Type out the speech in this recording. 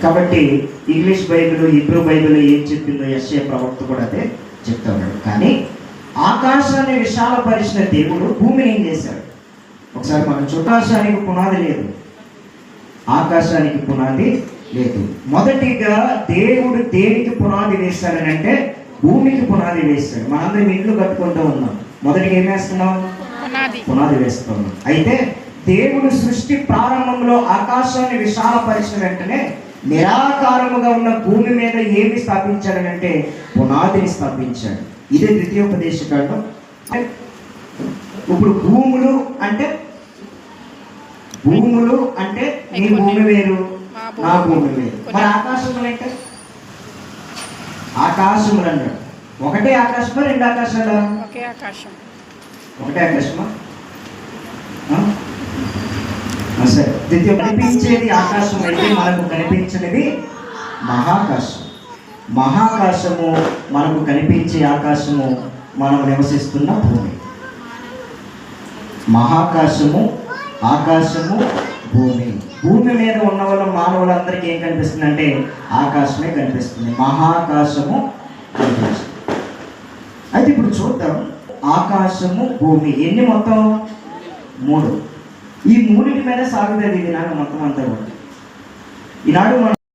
కాబట్టి English Bible, Hebrew Bible ఏం చెప్పిందో యెషయా ప్రవక్త కూడా అదే చెప్తా ఉన్నాడు. కానీ ఆకాశాన్ని విశాలపరిచిన దేవుడు భూమిని ఏం చేశాడు? ఒకసారి మనం ఆకాశానికి పునాది లేదు, ఆకాశానికి పునాది లేదు. మొదటిగా దేవుడు దేనికి పునాది వేశాడని అంటే భూమికి పునాది వేశాడు. మనందరం ఇల్లు కట్టుకుంటూ ఉన్నాం, మొదటిగా ఏం వేస్తున్నాం? పునాది వేస్తున్నాం. అయితే దేవుడు సృష్టి ప్రారంభంలో ఆకాశాన్ని విశాలపరిచిన వెంటనే నిరాకారముగా ఉన్న భూమి మీద ఏమి స్థాపించాడనంటే పునాదిని స్థాపించాడు. ఇదే ద్వితీయోపదేశకాండం. ఇప్పుడు భూములు అంటే నీ భూమి వేరు, నా భూమి వేరు. మరి ఆకాశములు అంటే ఆకాశములు అన్నాడు. ఒకటే ఆకాశమా, రెండు ఆకాశాలా? ఒకటే ఆకాశమా? సరే, ద్వితీయ కనిపించేది ఆకాశం అయితే మనకు కనిపించినది మహాకాశం. మహాకాశము మనకు కనిపించే ఆకాశము మనం నివసిస్తున్న భూమి. మహాకాశము, ఆకాశము, భూమి. భూమి మీద ఉన్న వాళ్ళ మానవులందరికీ ఏం కనిపిస్తుంది అంటే ఆకాశమే కనిపిస్తుంది, మహాకాశము కనిపిస్తుంది. అయితే ఇప్పుడు చూద్దాం, ఆకాశము, భూమి ఎన్ని మొత్తం? 3. ఈ మూడింటి మీద సాగుతుంది ఈనాడు మొత్తం అంతా కూడా. ఈనాడు మనం